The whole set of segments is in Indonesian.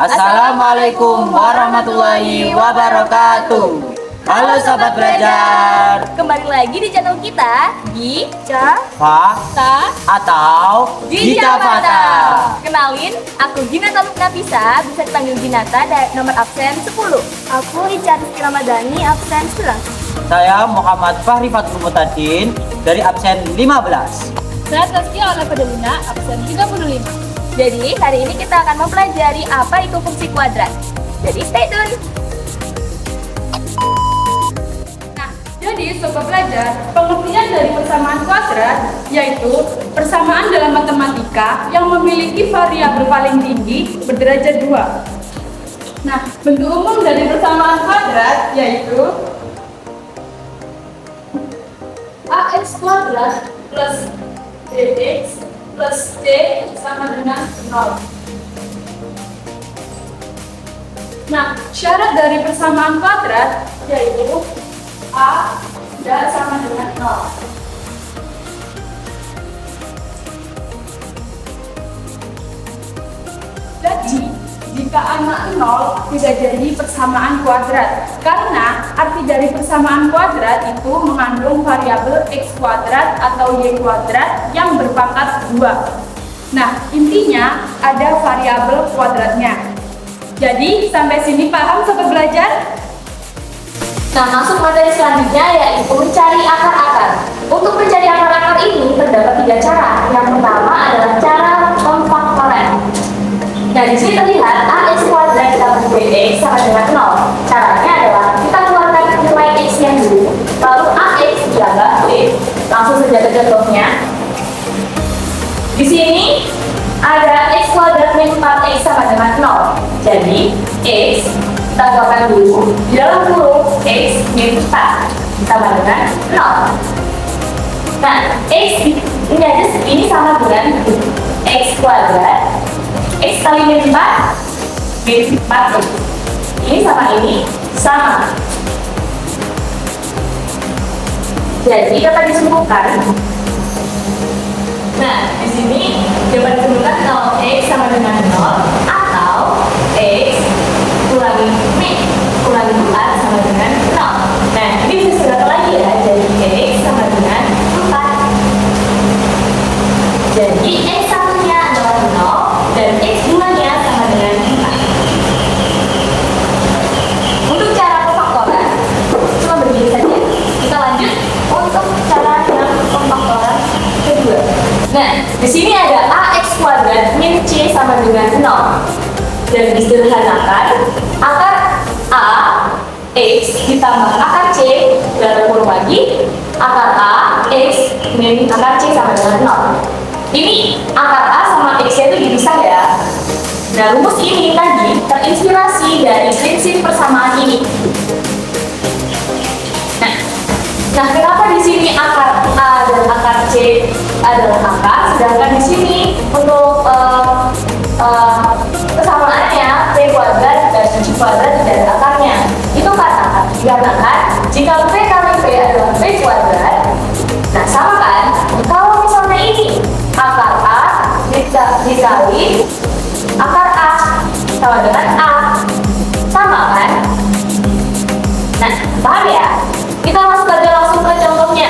Assalamualaikum warahmatullahi wabarakatuh. Halo Sobat Belajar. Kembali lagi di channel kita Gica Fakta atau Gita Fakta. Kenalin, aku Ginata Luknafisa, bisa dipanggil Ginata dari nomor absen 10. Aku Ica Rizky Ramadhani, absen 11. Saya Muhammad Fahri Fatul Mutadin dari absen 15. Saya Taskia Ola Padalina, absen 35. Jadi hari ini kita akan mempelajari apa itu fungsi kuadrat. Jadi stay tune. Jadi Sobat Belajar, pengertian dari persamaan kuadrat yaitu persamaan dalam matematika yang memiliki variabel paling tinggi berderajat 2. Nah, bentuk umum dari persamaan kuadrat yaitu ax kuadrat plus bx plus c sama dengan 0. Nah, syarat dari persamaan kuadrat yaitu A tidak sama dengan 0. Jadi, jika A 0 tidak jadi persamaan kuadrat, karena arti dari persamaan kuadrat itu mengandung variabel x kuadrat atau y kuadrat yang berpangkat 2. Nah, intinya ada variabel kuadratnya. Jadi, sampai sini paham Sobat Belajar? Nah, masuk materi selanjutnya yaitu mencari akar-akar. Untuk mencari akar-akar ini terdapat 3 cara. Yang pertama adalah cara pemfaktoran. Nah, di sini terlihat ax kuadrat ditambah bx sama dengan 0. Caranya adalah kita keluarkan nilai x-nya dulu, lalu ax ditambah b. Langsung saja ke contohnya. Di sini ada x kuadrat min 4x sama dengan 0. Jadi, x kita keluarkan dulu di dalam kurung x min 4 sama dengan 0. Nah, x ini sama dengan x kuadrat x kali min 4 min 4 ini sama ini sama. Jadi dapat disebutkan. Nah, di sini dapat disebutkan kalau x sama dengan 0 atau x kurangi min kurangi 4 sama dengan 0. Nah, ini bisa sederhana lagi ya. Jadi x sama dengan 4. Jadi x satunya adalah 0 dan x 2-nya sama dengan 4. Untuk cara pemfaktoran cuma begini saja. Kita lanjut untuk cara yang pemfaktoran kedua. Nah, di sini ada ax kuadrat min c sama dengan 0. Dan disederhanakan, akar A, X ditambah akar C, dalam kurung lagi, akar A, X, min akar C sama dengan 0. Ini akar A sama X itu dipisah ya. Nah, rumus ini tadi terinspirasi dari prinsip persamaan ini. Nah, kenapa di sini akar A dan akar C adalah akar, sedangkan di sini untuk kesamaannya P kuadrat dan Q kuadrat tidak ada akarnya. Itu dikarenakan jika P kali P adalah P kuadrat, nah sama kan? Kalau misalnya ini akar A dikali akar A sama dengan A, sama kan? Nah, paham ya? Kita masuk aja langsung ke contohnya.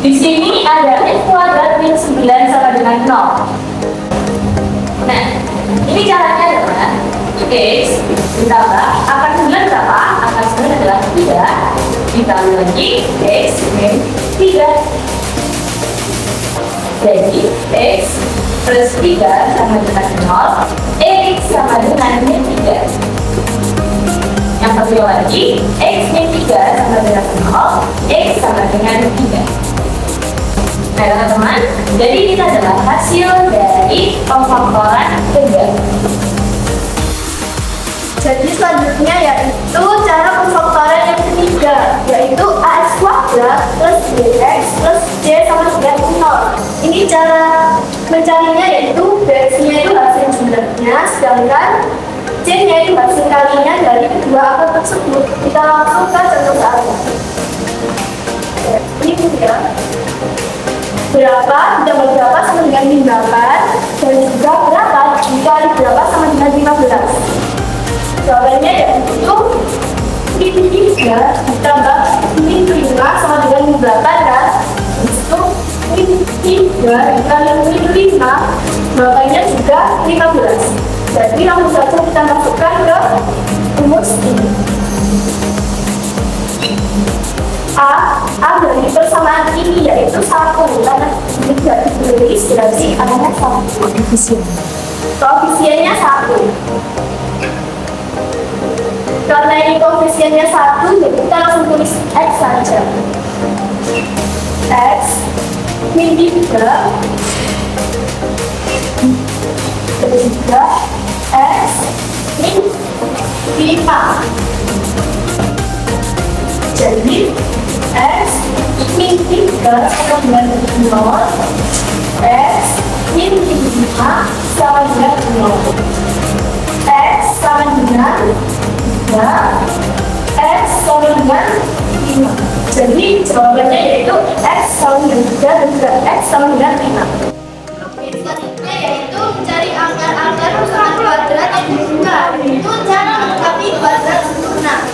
Di sini ada x kuadrat min 9 sama dengan 0. Nah, ini caranya adalah x ditambah akar 9 berapa? Akar 9 adalah 3 ditambah lagi x min 3. Jadi x plus 3 sama dengan 0, x sama dengan min 3. Yang kedua lagi x min 3 sama dengan 0, x sama dengan 3. Nah teman-teman, jadi ini adalah hasil dari pemfaktoran kedua. Jadi selanjutnya yaitu cara pemfaktoran yang ketiga, yaitu ax kuadrat plus bx plus c sama dengan 0. Ini cara mencarinya yaitu bx-nya itu hasil jumlahnya, sedangkan c-nya itu hasil kalinya dari kedua akar tersebut. Kita langsung ke contoh soalnya. Ini ya. berapa ditambah berapa sama dengan min 8, dan juga berapa dikali berapa sama dengan 15. Jawabannya yaitu min 3 ditambah min 5 sama dengan min 8 kan? Itu min 3 dikali min 5 jawabannya juga 15. Jadi langsung saja kita masukkan ke rumus ini. A dari persamaan ini yaitu 1 karena ini tidak ditulis berarti adanya 1. Koefisiennya 1. Karena ini koefisiennya 1, jadi kita langsung tulis X saja. X min 3 dan juga X min 5. Jadi X min 3 sama dengan 0, X min 5 sama dengan 0, X sama dengan 3, X sama dengan 5. Jadi jawabannya yaitu X sama dengan 3 dan juga X sama dengan 5. Selanjutnya yaitu mencari akar-akar persamaan kuadrat yang dibuka. Itu cara melengkapi kuadrat sempurna.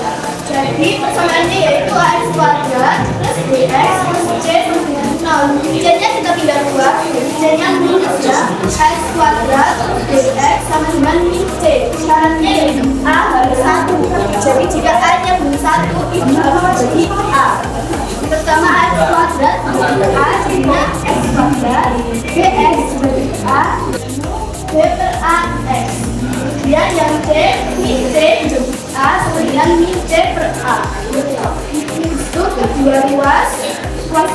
Jadi persamaannya yaitu ax kuadrat plus bx plus c sama dengan 0. C-nya kita pindah keluar, C-nya minus ya. X kuadrat plus bx sama dengan min c. Syaratnya yaitu a harus 1. Jadi jika a-nya belum 1 itu harus jadi a. Pertama x kuadrat plus a dengan x kuadrat bx sebagai a b per a x. Kemudian yang c min c menjadi a sama dengan min c per a. Itu kedua ruas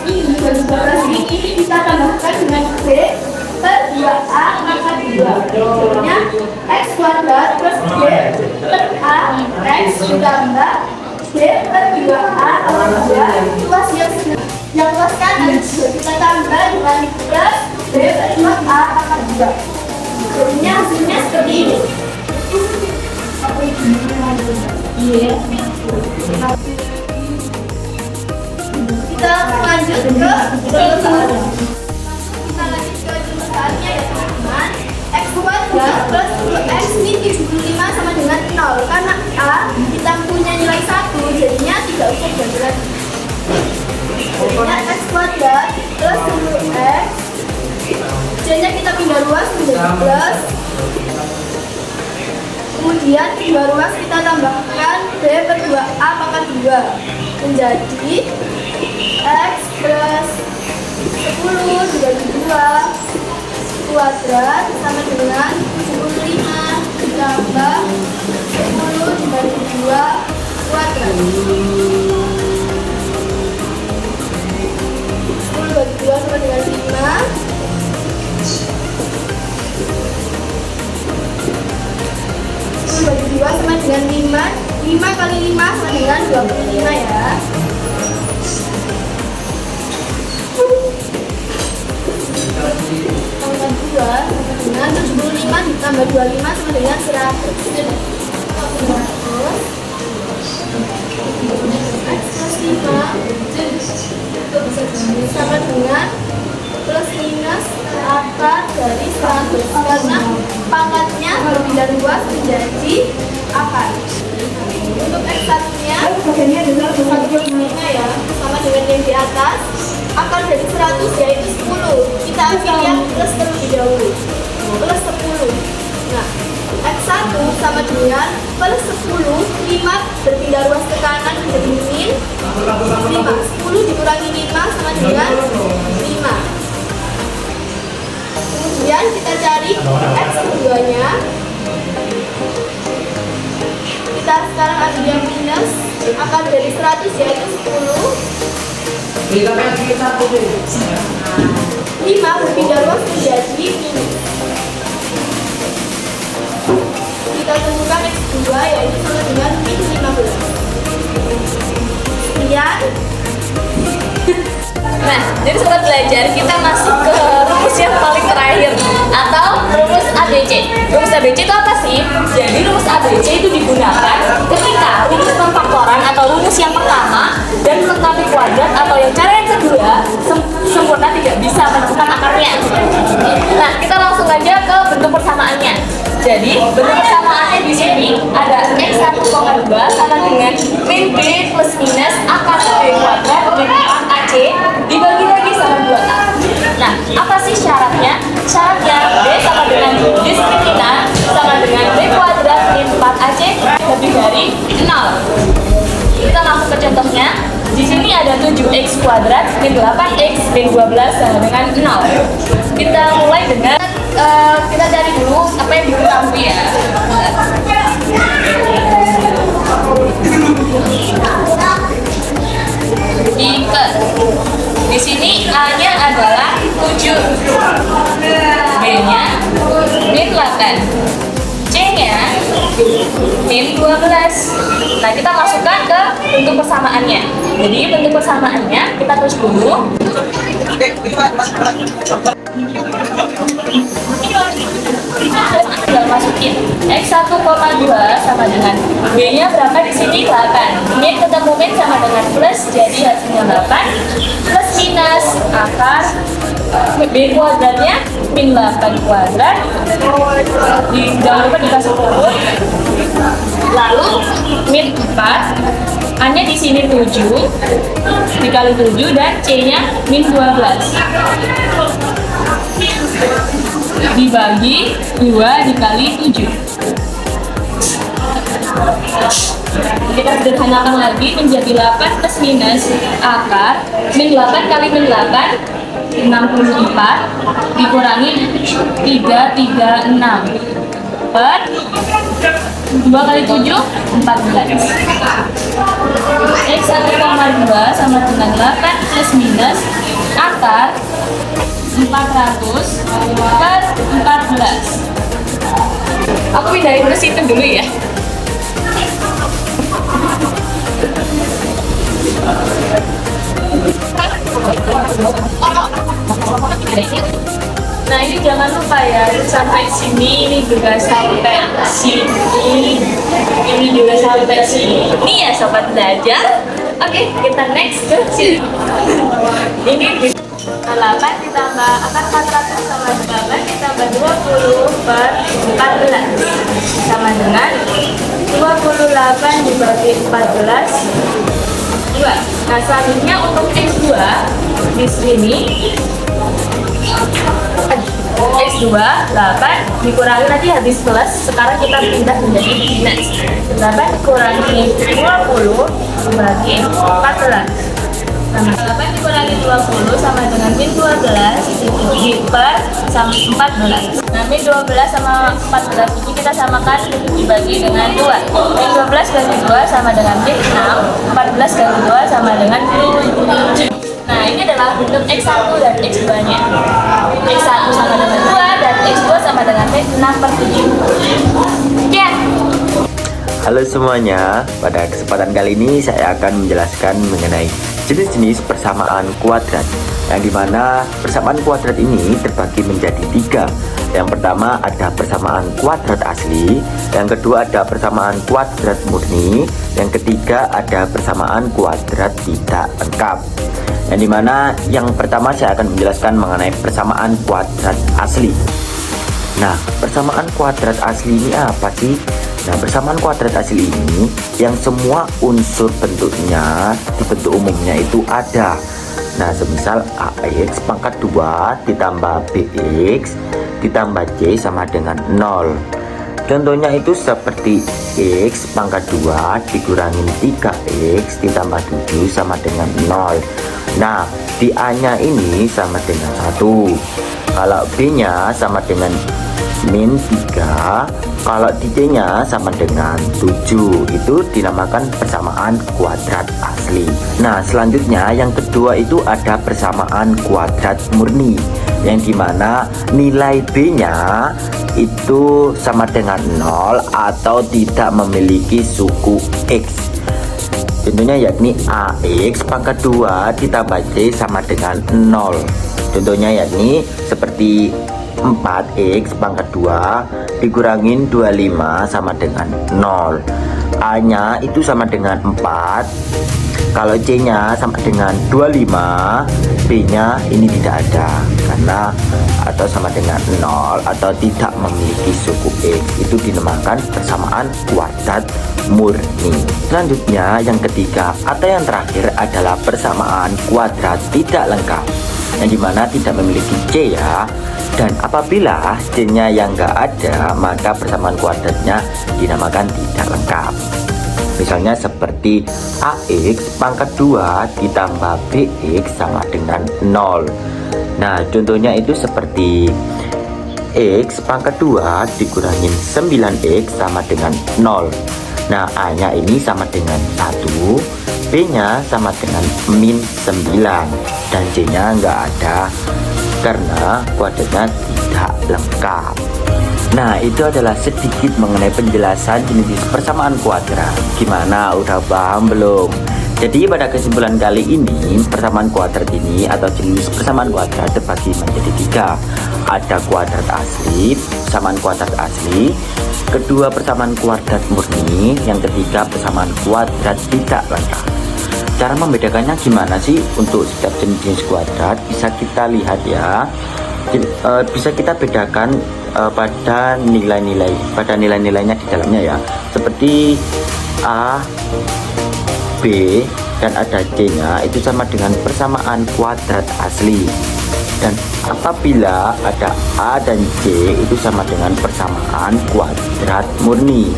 ini dan juga ruas ini kita tambahkan dengan c per 2a maka 2. Jadinya x kuadrat plus b per a x ditambah c per 2a maka 2. Ruas yang ruas kanan kita tambah dengan plus b per 2a maka 2. Jadinya hasilnya seperti ini. Kita lanjut ke perusahaan. Kita lanjut ke perusahaannya ya teman-teman. X kuadrat plus x min 75 sama dengan 0. Karena a kita punya nilai 1, jadinya tidak usah bagi lagi. Jadinya x kuadrat plus 10x, c-nya kita pindah ruas menjadi plus. Kemudian dua ruas kita tambahkan b per 2a pangkat 2 menjadi x plus 10 dibagi 2 kuadrat sama dengan 75 ditambah 10 dibagi 2 kuadrat. 10 bagi 2 sama dengan 5. 10 bagi 2 sama dengan 5. 5 kali 5 sama dengan 25 ya. Tambah 2 sama dengan 75 ditambah 25 sama dengan 100. X plus 5 sama dengan plus minus akar dari 100 karena pangkatnya berpindah luas menjadi akar. Untuk X1 nya bagiannya adalah 1/5 ya, sama dengan yang di atas. Akar dari 100 yaitu 10. Kita ambil yang plus terlebih dahulu, plus 10. Nah, X1 sama dengan plus 10, 5 berpindah ruas ke kanan menjadi min 5. 10 dikurangi 5 sama dengan 5. Kemudian kita cari X keduanya. Kita sekarang ambil yang minus. Akar dari 100 yaitu 10. 5 berpindah ruas menjadi minus. Kita temukan X2 yaitu sama dengan min 15. Sekian. Nah, jadi sobat belajar kita masuk ke rumus yang paling terakhir atau rumus ABC. Rumus ABC itu apa sih? Jadi rumus ABC itu digunakan ketika rumus pemfaktoran atau rumus yang pertama dan melengkapi kuadrat atau yang cara yang kedua sempurna tidak bisa Nah, kita langsung aja ke bentuk persamaannya. Jadi, bentuk persamaannya di sini ada X1,2 sama dengan min B plus minus akar B kuadrat min 4AC dibagi lagi sama 2A. Nah, apa sih syaratnya? Syaratnya B sama dengan diskriminan sama dengan B kuadrat min 4AC lebih dari 0. Kita langsung ke contohnya. Di sini ada 7x kuadrat min 8x min 12 sama dengan 0. Kita mulai dengan kita cari dulu apa yang diketahui ya. Di sini A-nya adalah 7, B-nya min 8, C-nya min 12. Nah, kita masukkan ke bentuk persamaannya. Jadi bentuk persamaannya kita tulis dulu. Tinggal masukin X1,2 sama dengan B-nya berapa di sini 8. Min ketemu min sama dengan plus, jadi hasilnya 8 plus minus akar B kuadratnya min 8 kuadrat. Jangan lupa dikasih kurung. Lalu min 4, A-nya di sini 7 dikali 7 dan C-nya min 12 dibagi 2 dikali 7. Kita sederhanakan lagi menjadi 8 plus minus akar min 8 kali min 8 64 dikurangi 336 per 2 kali 7 14. X1,2 sama dengan 8 plus minus akar 400 per 14. Aku pindahin ke situ dulu ya. Nah, ini jangan lupa ya, sampai sini, ini juga sampai sini, ini juga sampai sini. Ini ya sobat belajar. Oke, kita next ke sini. Ini 8 ditambah akar 400 sama 8 ditambah 20 per 14 sama dengan 28 dibagi 14 2. Nah, selanjutnya untuk X2 di sini X2 8 dikurangi tadi habis plus, sekarang kita pindah menjadi minus. 8 dikurangi 20 dibagi 14 sama 8 dikurangi 20 sama dengan min 12 per sama 14. Nah, min 12 sama 14 ini kita samakan dibagi dengan 2. Min 12 bagi 2 sama dengan min 6, 14 bagi 2 sama dengan 7. Nah, ini adalah bentuk X1 dan X2 nya. X1 sama dengan 2 dan X2 sama dengan min 6 per 7. Ya. Halo semuanya, pada kesempatan kali ini saya akan menjelaskan mengenai jenis-jenis persamaan kuadrat, yang dimana persamaan kuadrat ini terbagi menjadi 3. Yang pertama ada persamaan kuadrat asli, yang kedua ada persamaan kuadrat murni, yang ketiga ada persamaan kuadrat tidak lengkap. Yang dimana yang pertama saya akan menjelaskan mengenai persamaan kuadrat asli. Nah, persamaan kuadrat asli ini apa sih? Nah, persamaan kuadrat asli ini yang semua unsur bentuknya di bentuk umumnya itu ada. Nah, semisal AX pangkat 2 ditambah BX ditambah C sama dengan 0. Contohnya itu seperti X pangkat 2 dikurangi 3X ditambah 7 sama dengan 0. Nah, di A nya ini sama dengan 1. Kalau B nya sama dengan min 3, kalau di C nya sama dengan 7. Itu dinamakan persamaan kuadrat asli. Nah, selanjutnya yang kedua itu ada persamaan kuadrat murni, yang dimana nilai B nya itu sama dengan 0 atau tidak memiliki suku X. Contohnya yakni AX pangkat 2 ditambah C sama dengan 0. Contohnya yakni seperti 4x pangkat 2 dikurangin 25 sama dengan 0. A nya itu sama dengan 4. Kalau C nya sama dengan 25, B nya ini tidak ada karena atau sama dengan 0 atau tidak memiliki suku X. Itu dinamakan persamaan kuadrat murni. Selanjutnya yang ketiga atau yang terakhir adalah persamaan kuadrat tidak lengkap, yang dimana tidak memiliki C ya. Dan apabila C-nya yang enggak ada, maka persamaan kuadratnya dinamakan tidak lengkap. Misalnya seperti AX pangkat 2 ditambah BX sama dengan 0. Nah, contohnya itu seperti X pangkat 2 dikurangin 9X sama dengan 0. Nah, A-nya ini sama dengan 1, B-nya sama dengan min 9, dan C-nya enggak ada karena kuadratnya tidak lengkap. Nah, itu adalah sedikit mengenai penjelasan jenis persamaan kuadrat. Gimana, udah paham belum? Jadi pada kesimpulan kali ini, persamaan kuadrat ini atau jenis persamaan kuadrat terbagi menjadi 3. Ada kuadrat asli, persamaan kuadrat asli, kedua persamaan kuadrat murni, yang ketiga persamaan kuadrat tidak lengkap. Cara membedakannya gimana sih untuk setiap jenis kuadrat? Bisa kita lihat ya. Bisa kita bedakan pada nilai-nilainya di dalamnya ya. Seperti A, B, dan ada C-nya itu sama dengan persamaan kuadrat asli. Dan apabila ada A dan C itu sama dengan persamaan kuadrat murni.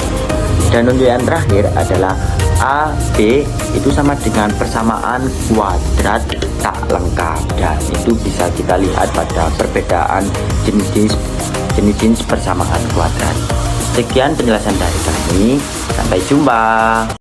Dan untuk yang terakhir adalah A, B itu sama dengan persamaan kuadrat tak lengkap, dan itu bisa kita lihat pada perbedaan jenis-jenis persamaan kuadrat. Sekian penjelasan dari kami, sampai jumpa.